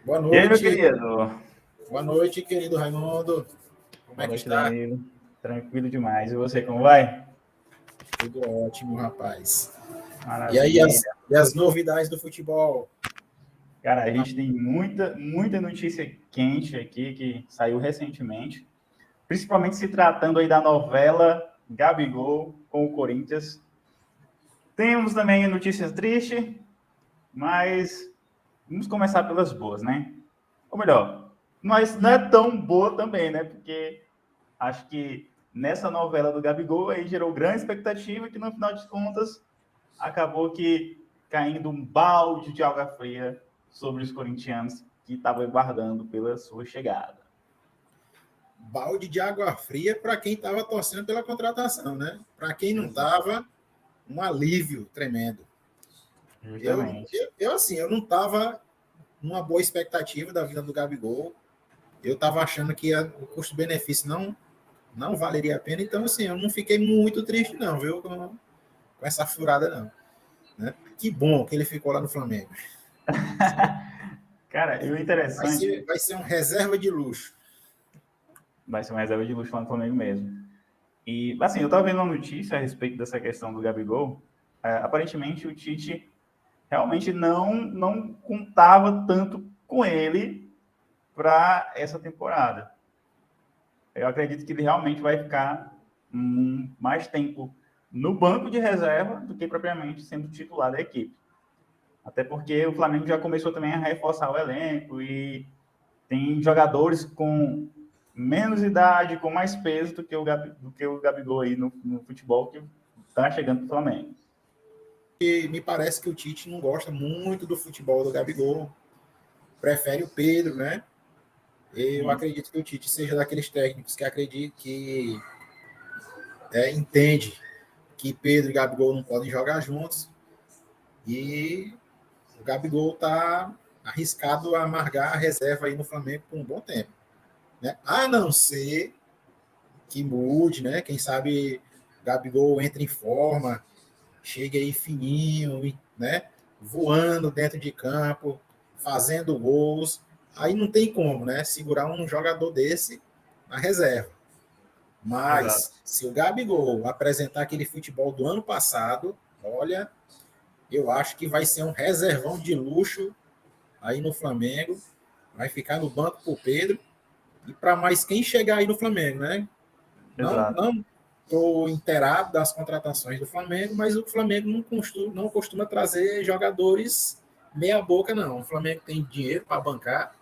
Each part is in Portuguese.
Boa E aí, meu noite. querido? Boa noite, querido Raimundo. Como é Boa que noite, está? Danilo. Tranquilo demais. E você, como vai? Tudo ótimo, rapaz. E aí, as, Maravilha. e as novidades do futebol? Cara, a gente tem muita notícia quente aqui que saiu recentemente, principalmente se tratando aí da novela Gabigol com o Corinthians. Temos também notícias tristes, mas vamos começar pelas boas, né? Ou melhor, mas não é tão boa também, né? Porque acho que nessa novela do Gabigol aí gerou grande expectativa que no final de contas acabou que caindo um balde de água fria sobre os corintianos que estavam aguardando pela sua chegada. Balde de água fria para quem estava torcendo pela contratação, né? Para quem não estava, um alívio tremendo. Eu, Justamente. assim, eu não estava numa boa expectativa da vida do Gabigol. Eu estava achando que o custo-benefício não valeria a pena. Então, assim, eu não fiquei muito triste, não, viu? Com essa furada, não. Né? Que bom que ele ficou lá no Flamengo. Cara, e o Vai ser, interessante, vai ser um reserva de luxo. vai ser uma reserva de luxo lá no Flamengo mesmo. E, assim, eu estava vendo uma notícia a respeito dessa questão do Gabigol. Aparentemente, o Tite realmente não contava tanto com ele para essa temporada. Eu acredito que ele realmente vai ficar mais tempo no banco de reserva do que propriamente sendo titular da equipe. Até porque o Flamengo já começou também a reforçar o elenco e tem jogadores com menos idade, com mais peso do que o Gabigol aí no futebol que está chegando para o Flamengo. E me parece que o Tite não gosta muito do futebol do Gabigol. Prefere o Pedro, né? Eu Isso. acredito que o Tite seja daqueles técnicos que acredita que entende que Pedro e Gabigol não podem jogar juntos. E o Gabigol está arriscado a amargar a reserva aí no Flamengo por um bom tempo. Né? A não ser que mude, né? Quem sabe o Gabigol entre em forma, chegue aí fininho, né? Voando dentro de campo, fazendo gols. Aí não tem como, né? Segurar um jogador desse na reserva. Exato. Mas se o Gabigol apresentar aquele futebol do ano passado, olha, eu acho que vai ser um reservão de luxo aí no Flamengo. Vai ficar no banco pro Pedro e para mais quem chegar aí no Flamengo, né? Exato. Não estou inteirado das contratações do Flamengo, mas o Flamengo não costuma trazer jogadores meia boca, não. O Flamengo tem dinheiro para bancar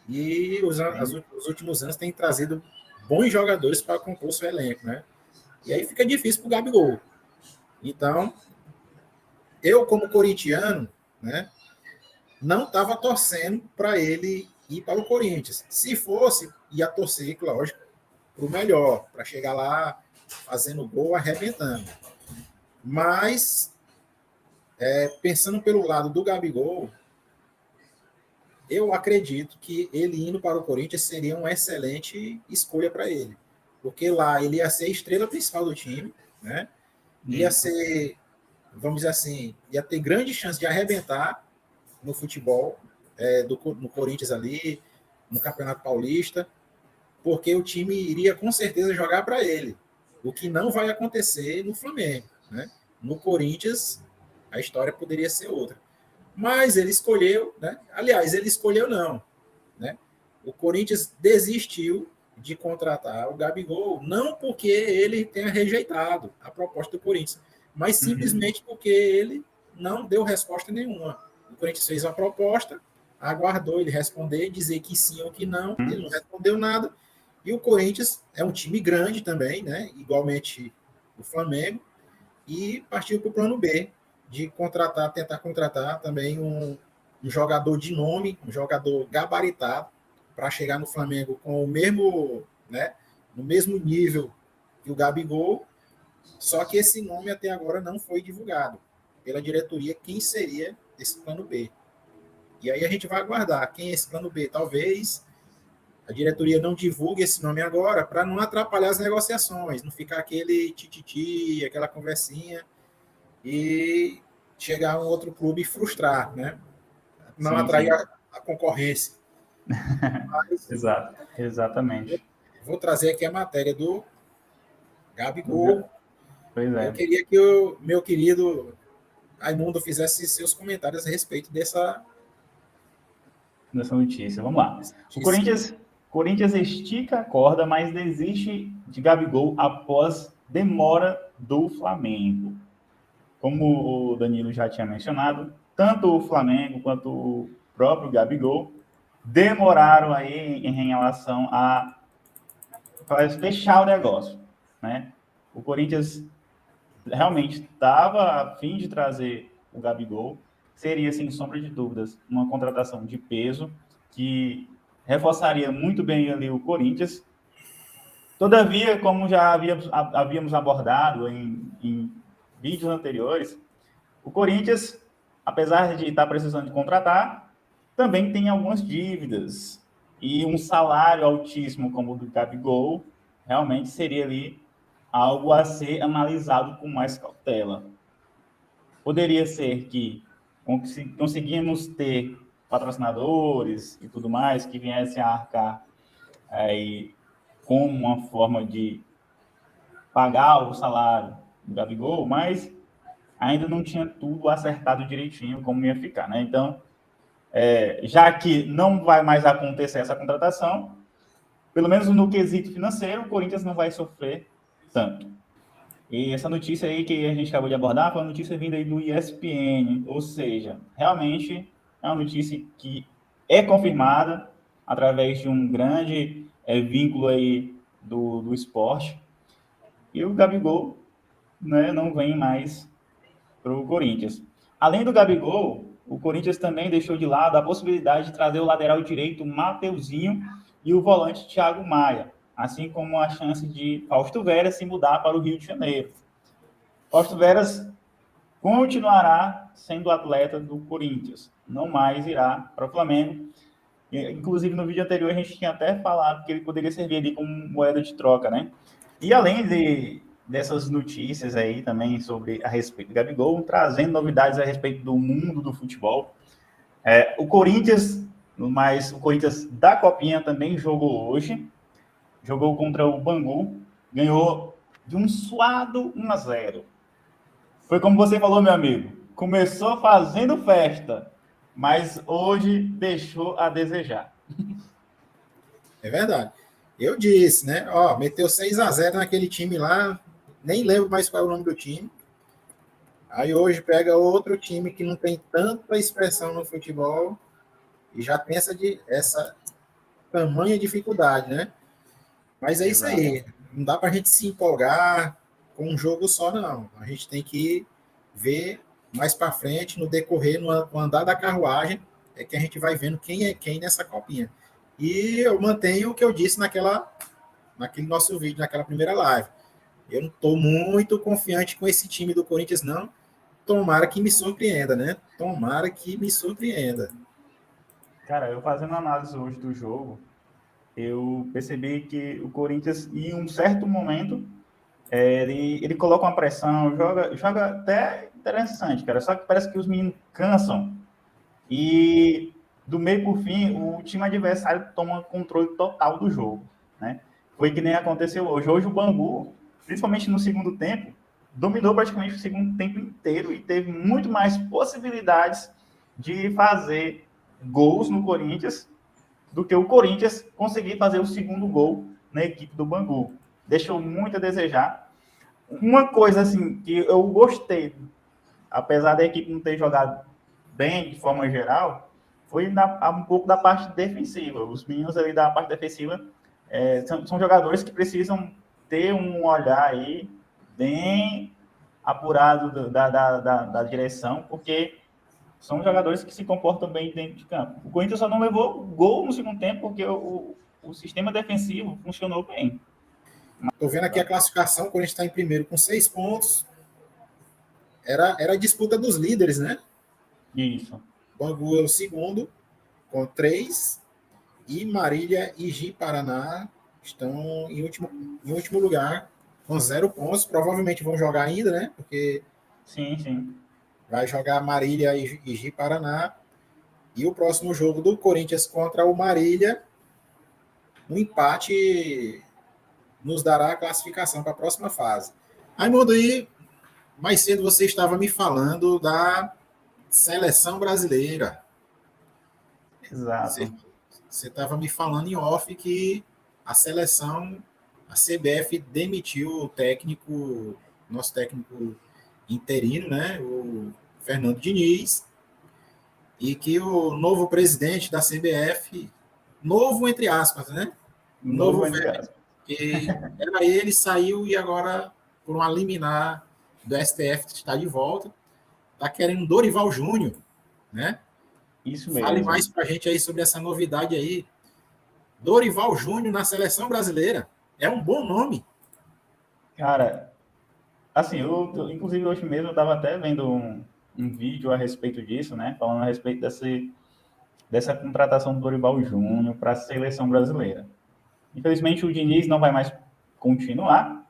e os últimos anos tem trazido bons jogadores para compor o seu elenco, né? E aí fica difícil para o Gabigol. Então, eu como corintiano, né, não estava torcendo para ele ir para o Corinthians. Se fosse, ia torcer, lógico, para o melhor, para chegar lá fazendo gol, arrebentando. Mas, pensando pelo lado do Gabigol, eu acredito que ele indo para o Corinthians seria uma excelente escolha para ele. Porque lá ele ia ser a estrela principal do time, né? Ia Isso. ser, vamos dizer assim, ia ter grande chance de arrebentar no futebol no Corinthians ali, no Campeonato Paulista, porque o time iria com certeza jogar para ele, o que não vai acontecer no Flamengo, né? No Corinthians, a história poderia ser outra. Mas ele escolheu, né? Aliás, ele escolheu não, né? O Corinthians desistiu de contratar o Gabigol, não porque ele tenha rejeitado a proposta do Corinthians, mas Uhum. simplesmente porque ele não deu resposta nenhuma. O Corinthians fez uma proposta, aguardou ele responder, dizer que sim ou que não, ele não respondeu nada, e o Corinthians é um time grande também, né? Igualmente o Flamengo, e partiu para o plano B, de tentar contratar também um jogador de nome, um jogador gabaritado, para chegar no Flamengo com o mesmo, né, no mesmo nível que o Gabigol, só que esse nome até agora não foi divulgado pela diretoria quem seria esse plano B. E aí a gente vai aguardar quem é esse plano B. Talvez a diretoria não divulgue esse nome agora para não atrapalhar as negociações, não ficar aquele tititi, aquela conversinha e chegar a um outro clube e frustrar, né? Não Sim, atrair, sim. a concorrência. Mas, Exatamente. vou trazer aqui a matéria do Gabigol. Pois é. Eu queria que o meu querido Raimundo fizesse seus comentários a respeito dessa notícia. Vamos lá. O notícia. Corinthians estica a corda, mas desiste de Gabigol após demora do Flamengo. Como o Danilo já tinha mencionado, tanto o Flamengo quanto o próprio Gabigol demoraram aí em relação a fechar o negócio, né? O Corinthians realmente estava a fim de trazer o Gabigol, seria, sem sombra de dúvidas, uma contratação de peso que reforçaria muito bem ali o Corinthians. Todavia, como já havíamos abordado em vídeos anteriores, o Corinthians, apesar de estar precisando de contratar, também tem algumas dívidas. E um salário altíssimo como o do Gabigol realmente seria ali algo a ser analisado com mais cautela. Poderia ser que conseguimos ter patrocinadores e tudo mais que viessem a arcar aí com uma forma de pagar o salário do Gabigol, mas ainda não tinha tudo acertado direitinho como ia ficar, né? Então, já que não vai mais acontecer essa contratação, pelo menos no quesito financeiro, o Corinthians não vai sofrer tanto. E essa notícia aí que a gente acabou de abordar foi uma notícia vinda aí do ESPN, ou seja, realmente é uma notícia que é confirmada através de um grande vínculo aí do esporte. E o Gabigol, né, não vem mais para o Corinthians. Além do Gabigol, o Corinthians também deixou de lado a possibilidade de trazer o lateral direito Mateuzinho e o volante Thiago Maia, assim como a chance de Fausto Vera se mudar para o Rio de Janeiro. Fausto Veras continuará sendo atleta do Corinthians, não mais irá para o Flamengo. Inclusive, no vídeo anterior, a gente tinha até falado que ele poderia servir ali como moeda de troca, né? E além dessas notícias aí também sobre a respeito do Gabigol, trazendo novidades a respeito do mundo do futebol. O Corinthians da Copinha também jogou hoje, jogou contra o Bangu, ganhou de um suado 1-0. Foi como você falou, meu amigo, começou fazendo festa, mas hoje deixou a desejar. É verdade. Eu disse, né? Ó, meteu 6-0 naquele time lá, nem lembro mais qual é o nome do time. Aí hoje pega outro time que não tem tanta expressão no futebol e já tem essa tamanha dificuldade, né? Mas é isso aí. Não dá para a gente se empolgar com um jogo só, não. A gente tem que ver mais para frente, no decorrer, no andar da carruagem, é que a gente vai vendo quem é quem nessa copinha. E eu mantenho o que eu disse naquele nosso vídeo, naquela primeira live. Eu não estou muito confiante com esse time do Corinthians, não. Tomara que me surpreenda, né? Tomara que me surpreenda. Cara, eu fazendo análise hoje do jogo, eu percebi que o Corinthians, em um certo momento, ele coloca uma pressão, joga até interessante, cara. Só que parece que os meninos cansam e do meio por fim, o time adversário toma controle total do jogo, né? Foi que nem aconteceu hoje. Hoje o Bangu, principalmente no segundo tempo, dominou praticamente o segundo tempo inteiro e teve muito mais possibilidades de fazer gols no Corinthians do que o Corinthians conseguir fazer o segundo gol na equipe do Bangu. Deixou muito a desejar. Uma coisa assim que eu gostei, apesar da equipe não ter jogado bem de forma geral, foi um pouco da parte defensiva. Os meninos ali da parte defensiva são jogadores que precisam ter um olhar aí bem apurado da direção, porque são jogadores que se comportam bem dentro de campo. O Corinthians só não levou gol no segundo tempo porque o sistema defensivo funcionou bem. Estou vendo aqui a classificação, o Corinthians está em primeiro com 6 pontos. Era a disputa dos líderes, né? Isso. Bangu é o segundo, com 3. E Marília e Ji-Paraná estão em último lugar, com 0 pontos. Provavelmente vão jogar ainda, né? Porque sim. vai jogar Marília e Ji-Paraná. E o próximo jogo do Corinthians contra o Marília, um empate nos dará a classificação para a próxima fase. Raimundo, aí, mais cedo você estava me falando da seleção brasileira. Exato. Você estava me falando em off que a seleção, a CBF demitiu o técnico, nosso técnico interino, né, o Fernando Diniz, e que o novo presidente da CBF, novo entre aspas, né, novo Novo entre velho, aspas. que era ele, saiu e agora, por um liminar do STF, está de volta, está querendo Dorival Júnior, né? Isso Fale mais mesmo. para a gente aí sobre essa novidade aí. Dorival Júnior na seleção brasileira. É um bom nome. Cara, assim, inclusive hoje mesmo eu estava até vendo um vídeo a respeito disso, né? Falando a respeito dessa contratação do Dorival Júnior para a seleção brasileira. Infelizmente o Diniz não vai mais continuar.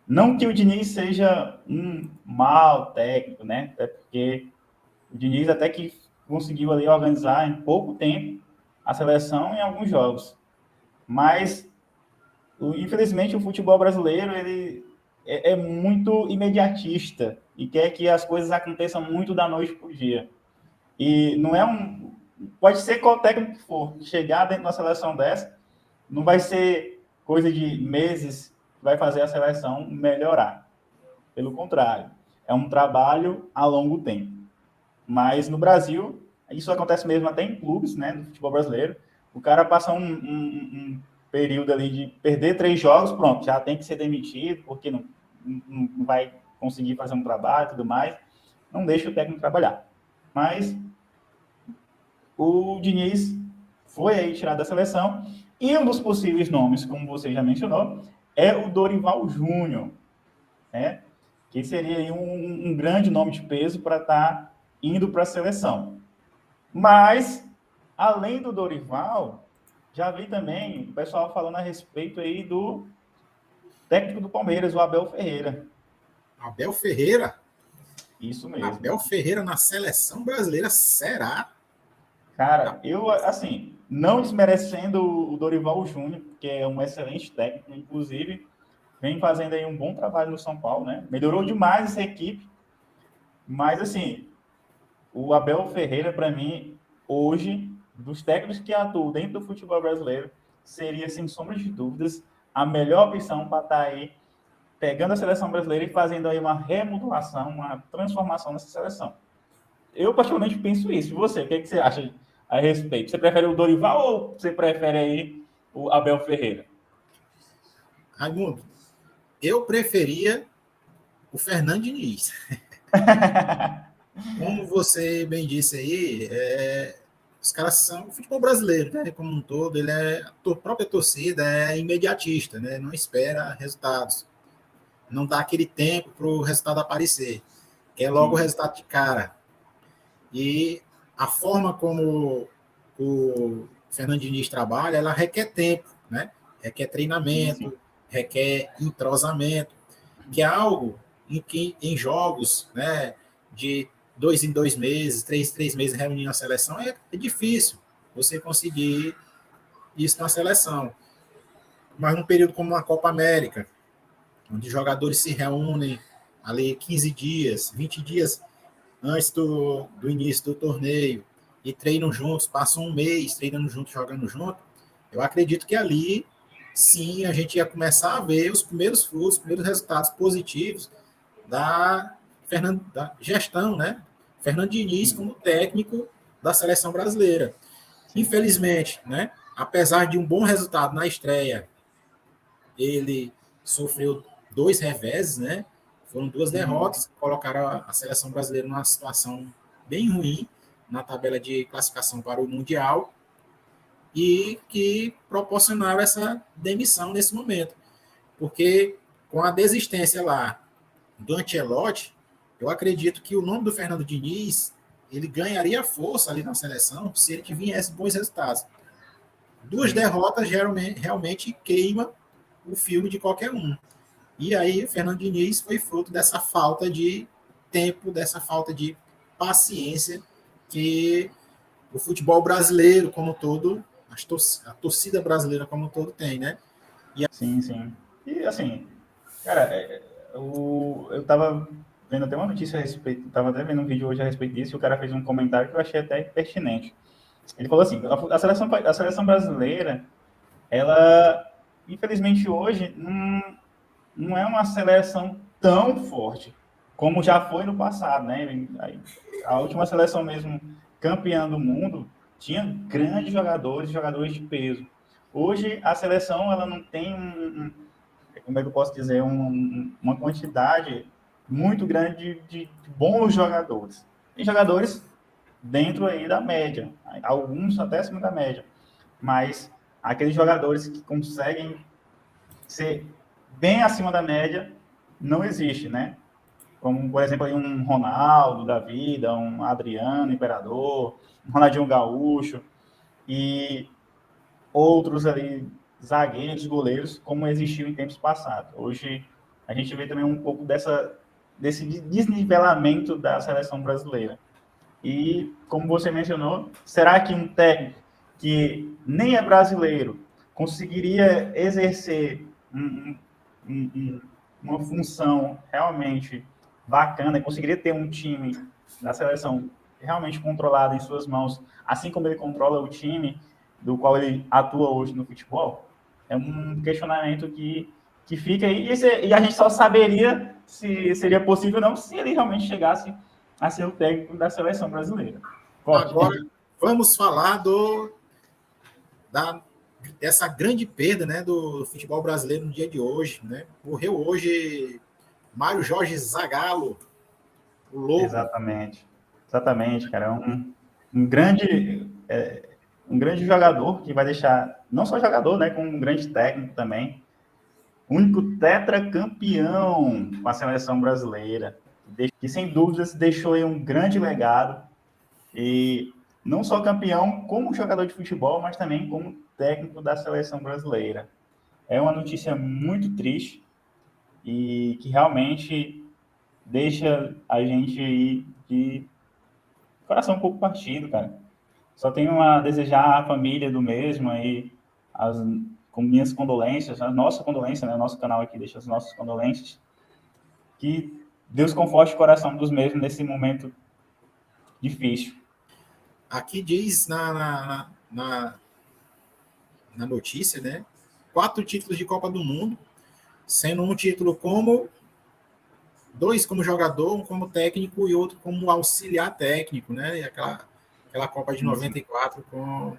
Não que o Diniz seja um mau técnico, né? Até porque o Diniz até que conseguiu ali organizar em pouco tempo a seleção em alguns jogos. Mas, infelizmente, o futebol brasileiro ele é muito imediatista e quer que as coisas aconteçam muito da noite para o dia. E não é um... Pode ser qual técnico que for, chegar dentro de uma seleção dessa, não vai ser coisa de meses que vai fazer a seleção melhorar. Pelo contrário, é um trabalho a longo tempo. Mas no Brasil, isso acontece mesmo até em clubes, né, do futebol brasileiro. O cara passa um período ali de perder 3 jogos, pronto, já tem que ser demitido, porque não vai conseguir fazer um trabalho e tudo mais. Não deixa o técnico trabalhar. Mas o Diniz foi aí tirado da seleção. E um dos possíveis nomes, como você já mencionou, é o Dorival Júnior, né? Que seria aí um grande nome de peso para estar indo para a seleção. Mas, além do Dorival, já vi também o pessoal falando a respeito aí do técnico do Palmeiras, o Abel Ferreira. Abel Ferreira? Isso mesmo. Abel Ferreira na seleção brasileira, será? Cara, eu, assim, não desmerecendo o Dorival Júnior, que é um excelente técnico, inclusive, vem fazendo aí um bom trabalho no São Paulo, né? Melhorou demais essa equipe, mas, assim, o Abel Ferreira, para mim, hoje, dos técnicos que atuam dentro do futebol brasileiro, seria, sem sombra de dúvidas, a melhor opção para estar aí pegando a seleção brasileira e fazendo aí uma remodelação, uma transformação nessa seleção. Eu, particularmente, penso isso. E você, o que você acha a respeito? Você prefere o Dorival ou você prefere aí o Abel Ferreira? Raimundo, eu preferia o Fernando Diniz. Como você bem disse aí, os caras são o futebol brasileiro, né? Como um todo, ele a própria torcida é imediatista, né? Não espera resultados, não dá aquele tempo para o resultado aparecer, quer logo o Sim, resultado de cara. E a forma como o Fernando Diniz trabalha, ela requer tempo, né? Requer sim, sim. treinamento, requer entrosamento, que é algo em jogos, né, de 2 em 2 meses, 3 meses reunindo a seleção, é difícil você conseguir isso na seleção. Mas num período como uma Copa América, onde jogadores se reúnem ali 15 dias, 20 dias antes do início do torneio e treinam juntos, passam um mês treinando junto, jogando junto, eu acredito que ali sim a gente ia começar a ver os primeiros frutos, os primeiros resultados positivos da gestão, né? Fernando Diniz Sim, como técnico da seleção brasileira. sim. Infelizmente, né? Apesar de um bom resultado na estreia, ele sofreu 2 reveses, né? Foram 2 derrotas, colocaram a seleção brasileira numa situação bem ruim na tabela de classificação para o Mundial e que proporcionaram essa demissão nesse momento. Porque com a desistência lá do Ancelotti, eu acredito que o nome do Fernando Diniz ele ganharia força ali na seleção se ele viesse bons resultados. 2 derrotas realmente queima o filme de qualquer um. E aí, o Fernando Diniz foi fruto dessa falta de tempo, dessa falta de paciência que o futebol brasileiro como um todo, a torcida brasileira como um todo tem, né? Sim, sim. E assim, cara, eu tava vendo até uma notícia a respeito, tava até vendo um vídeo hoje a respeito disso, e o cara fez um comentário que eu achei até pertinente. Ele falou assim, a seleção brasileira, ela, infelizmente hoje, não é uma seleção tão forte como já foi no passado, né? A última seleção mesmo campeã do mundo tinha grandes jogadores, jogadores de peso. Hoje a seleção ela não tem como é que eu posso dizer, uma quantidade muito grande de bons jogadores. Tem jogadores dentro aí da média, alguns até acima da média, mas aqueles jogadores que conseguem ser bem acima da média não existe, né? Como, por exemplo, aí um Ronaldo da vida, um Adriano Imperador, um Ronaldinho Gaúcho e outros ali, zagueiros, goleiros, como existiu em tempos passados. Hoje a gente vê também um pouco desse desnivelamento da seleção brasileira. E, como você mencionou, será que um técnico que nem é brasileiro conseguiria exercer uma função realmente bacana e conseguiria ter um time da seleção realmente controlado em suas mãos, assim como ele controla o time do qual ele atua hoje no futebol? É um questionamento que fica aí e a gente só saberia se seria possível ou não se ele realmente chegasse a ser o técnico da seleção brasileira. Corte. Agora, vamos falar dessa grande perda, né, do futebol brasileiro no dia de hoje, né? Morreu hoje Mário Jorge Zagallo, o Lobo. Exatamente, cara. Um grande, um grande jogador que vai deixar, não só jogador, né, como um grande técnico também. O único tetracampeão com a seleção brasileira, que sem dúvidas deixou aí um grande legado. E não só campeão como jogador de futebol, mas também como técnico da seleção brasileira. É uma notícia muito triste e que realmente deixa a gente aí de coração um pouco partido, cara. Só tenho a desejar à família do mesmo aí, as, com minhas condolências, a nossa condolência, né? O nosso canal aqui deixa as nossas condolências. Que Deus conforte o coração dos mesmos nesse momento difícil. Aqui diz na notícia, né? 4 títulos de Copa do Mundo, sendo um título como 2 como jogador, um como técnico e outro como auxiliar técnico, né? E aquela Copa de 94 com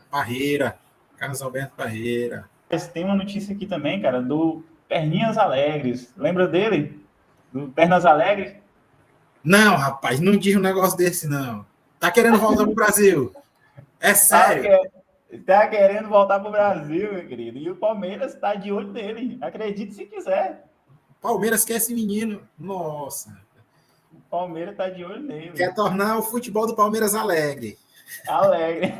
Parreira, Carlos Alberto Parreira. Tem uma notícia aqui também, cara, do Perninhas Alegres. Lembra dele? Do Pernas Alegres? Não, rapaz, não diz um negócio desse, não. Tá querendo voltar pro Brasil? É sério? Tá querendo voltar pro Brasil, meu querido. E o Palmeiras tá de olho nele. Acredite se quiser. Palmeiras quer esse menino. Nossa. O Palmeiras tá de olho nele. Quer tornar o futebol do Palmeiras alegre. Alegre.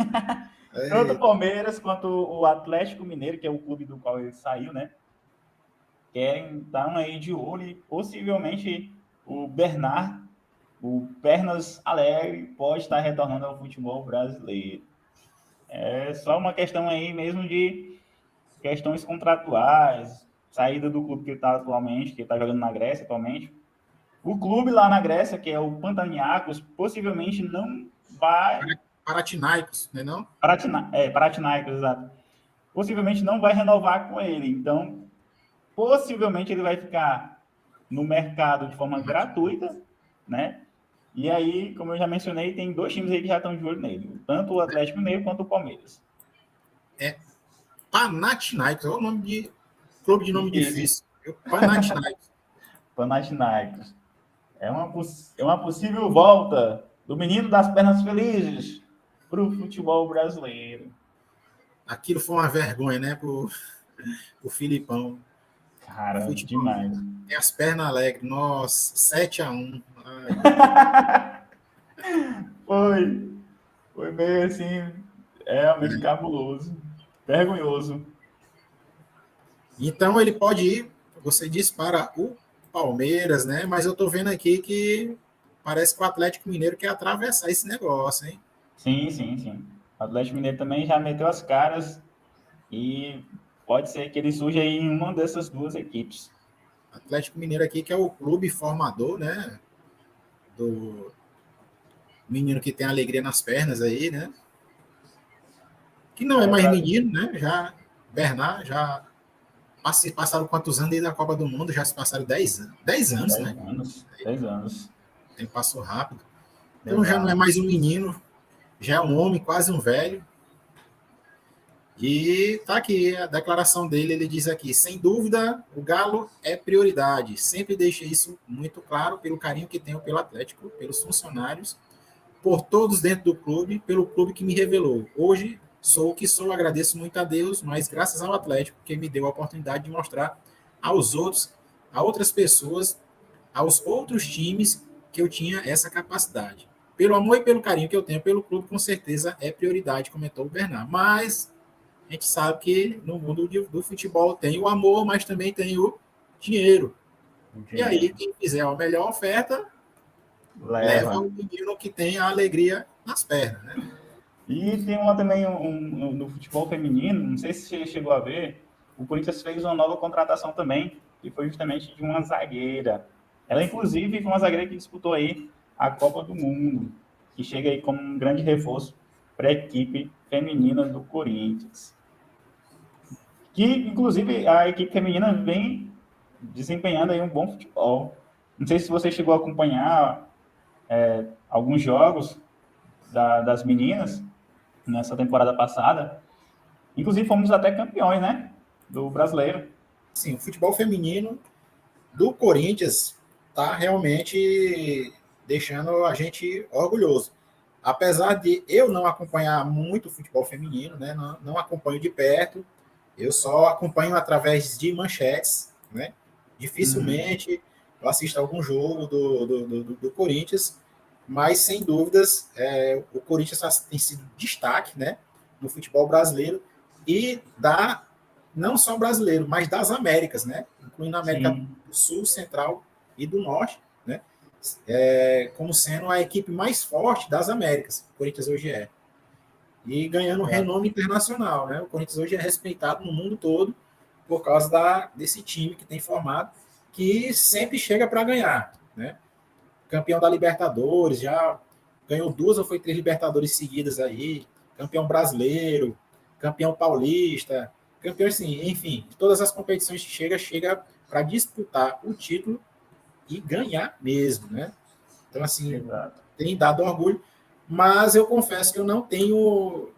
Tanto o Palmeiras quanto o Atlético Mineiro, que é o clube do qual ele saiu, né? Querem estar aí de olho e possivelmente o Bernard, o Pernas Alegre, pode estar retornando ao futebol brasileiro. É só uma questão aí mesmo de questões contratuais, saída do clube que ele está atualmente, que ele está jogando na Grécia atualmente. O clube lá na Grécia, que é o Panathinaikos, possivelmente não vai... Paratinaicos, não é não? Panathinaikos, exato. Possivelmente não vai renovar com ele. Então, possivelmente ele vai ficar no mercado de forma gratuita, né? E aí, como eu já mencionei, tem 2 times aí que já estão de olho nele, tanto o Atlético Mineiro quanto o Palmeiras. É Panathinaikos, é o nome de clube de nome difícil. Panathinaikos. Panathinaikos. É uma possível volta do menino das pernas felizes para o futebol brasileiro. Aquilo foi uma vergonha, né, pro Filipão. Cara, futebol, demais. Tem as pernas alegres. Nossa, 7-1. Foi meio assim, realmente cabuloso, vergonhoso. Então ele pode ir, você disse, para o Palmeiras, né? Mas eu tô vendo aqui que parece que o Atlético Mineiro quer atravessar esse negócio, hein? Sim, sim, sim. O Atlético Mineiro também já meteu as caras e pode ser que ele surja aí em uma dessas duas equipes. Atlético Mineiro aqui, que é o clube formador, né? Do menino que tem alegria nas pernas aí, né? Que não é É mais pra menino, né? Já, Bernard, já passaram quantos anos desde a Copa do Mundo? Já se passaram 10 anos. 10 anos, 10 né? anos, 10 anos. O tempo passou rápido. Então já não é Exato. mais um menino, já é um homem, quase um velho. E tá aqui a declaração dele, ele diz aqui, sem dúvida, o Galo é prioridade. Sempre deixa isso muito claro pelo carinho que tenho pelo Atlético, pelos funcionários, por todos dentro do clube, pelo clube que me revelou. Hoje sou o que sou, agradeço muito a Deus, mas graças ao Atlético que me deu a oportunidade de mostrar aos outros, a outras pessoas, aos outros times que eu tinha essa capacidade. Pelo amor e pelo carinho que eu tenho pelo clube, com certeza é prioridade, comentou o Bernard. Mas a gente sabe que no mundo do futebol tem o amor, mas também tem o dinheiro. O E aí, dinheiro. quem fizer a melhor oferta, leva Leva. o menino que tem a alegria nas pernas, né? E tem uma também no futebol feminino, não sei se você chegou a ver, o Corinthians fez uma nova contratação também, que foi justamente de uma zagueira. Ela, inclusive, foi uma zagueira que disputou aí a Copa do Mundo, que chega aí como um grande reforço para a equipe feminina do Corinthians. Que, inclusive, a equipe feminina vem desempenhando aí um bom futebol. Não sei se você chegou a acompanhar alguns jogos das meninas nessa temporada passada. Inclusive, fomos até campeões, né? Do brasileiro. Sim, o futebol feminino do Corinthians está realmente deixando a gente orgulhoso. Apesar de eu não acompanhar muito o futebol feminino, né? Não acompanho de perto, eu só acompanho através de manchetes, né? Uhum. Dificilmente eu assisto algum jogo do Corinthians, mas sem dúvidas o Corinthians tem sido destaque, né? No futebol brasileiro e não só brasileiro, mas das Américas, né? Incluindo a América Sim, do Sul, Central e do Norte, né? Como sendo a equipe mais forte das Américas, o Corinthians hoje é. E ganhando exato. renome internacional, né? O Corinthians hoje é respeitado no mundo todo por causa desse time que tem formado, que sempre chega para ganhar, né? Campeão da Libertadores, já ganhou 2 ou 3 Libertadores seguidas aí, campeão brasileiro, campeão paulista, campeão assim, enfim, todas as competições que chega para disputar o título e ganhar mesmo, né? Então, assim, Exato. tem dado orgulho, mas eu confesso que eu não tenho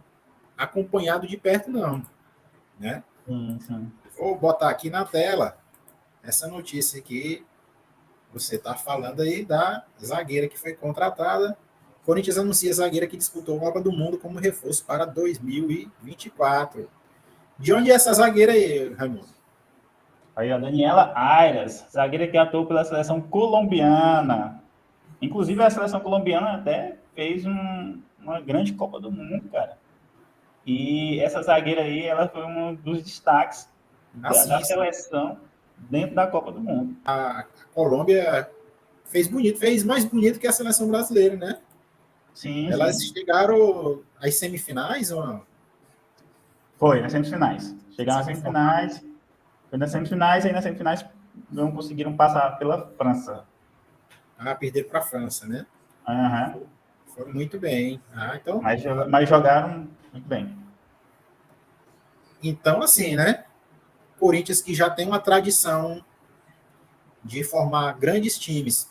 acompanhado de perto, não, né? Sim, sim. Vou botar aqui na tela essa notícia aqui. Você está falando aí da zagueira que foi contratada. O Corinthians anuncia a zagueira que disputou a Copa do Mundo como reforço para 2024. De onde é essa zagueira aí, Raimundo? Aí, a Daniela Airas, zagueira que atuou pela seleção colombiana. Inclusive, a seleção colombiana até fez uma grande Copa do Mundo, cara. E essa zagueira aí, ela foi um dos destaques da Assim, seleção dentro da Copa do Mundo. a Colômbia fez bonito, fez mais bonito que a seleção brasileira, né? Sim, Elas sim. chegaram às semifinais, ó, Foi, nas semifinais. Chegaram nas semifinais, semifinais, foi nas semifinais, e aí nas semifinais não conseguiram passar pela França. perderam para a França, né? Uhum. Foram muito bem. Então, Mas jogaram muito bem. assim, né? Corinthians que já tem uma tradição de formar grandes times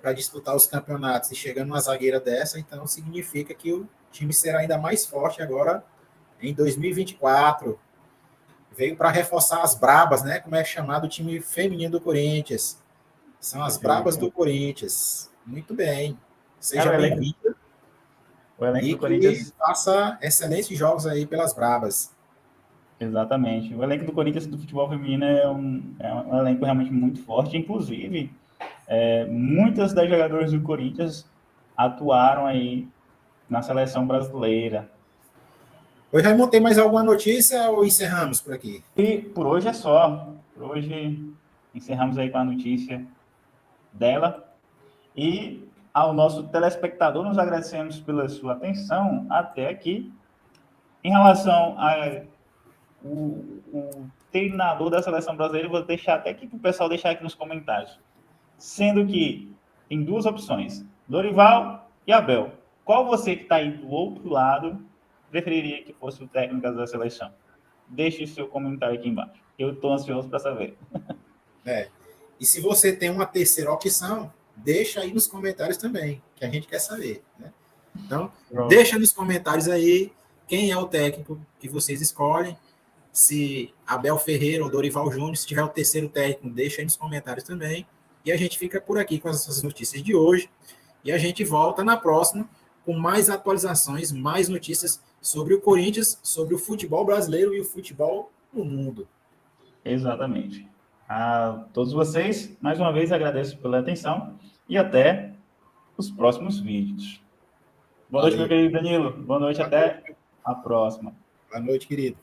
para disputar os campeonatos e chegando uma zagueira dessa, então significa que o time será ainda mais forte agora em 2024. Veio para reforçar as brabas, né? Como é chamado o time feminino do Corinthians. São as brabas do Perfeito. Corinthians. Muito bem. Cara, Seja bem-vindo o elenco e do que Corinthians, faça excelentes jogos aí pelas brabas. exatamente. O elenco do Corinthians do futebol feminino é um elenco realmente muito forte. Inclusive, muitas das jogadoras do Corinthians atuaram aí na seleção brasileira. Oi, Raimundo, tem mais alguma notícia ou encerramos por aqui? E por hoje é só. Por hoje encerramos aí com a notícia dela. E ao nosso telespectador, nos agradecemos pela sua atenção até aqui. Em relação ao treinador da seleção brasileira, eu vou deixar até aqui para o pessoal deixar aqui nos comentários. Sendo que tem duas opções, Dorival e Abel. Qual você que está aí do outro lado preferiria que fosse o técnico da seleção? Deixe o seu comentário aqui embaixo. Eu estou ansioso para saber. E se você tem uma terceira opção, deixa aí nos comentários também, que a gente quer saber. Né? Então, deixa nos comentários aí quem é o técnico que vocês escolhem. Se Abel Ferreira ou Dorival Júnior, se tiver o terceiro técnico, deixa aí nos comentários também. E a gente fica por aqui com essas notícias de hoje. E a gente volta na próxima com mais atualizações, mais notícias sobre o Corinthians, sobre o futebol brasileiro e o futebol no mundo. Exatamente. A todos vocês, mais uma vez agradeço pela atenção e até os próximos vídeos. Boa noite, meu querido Danilo. Boa noite, até a próxima. Boa noite, querido.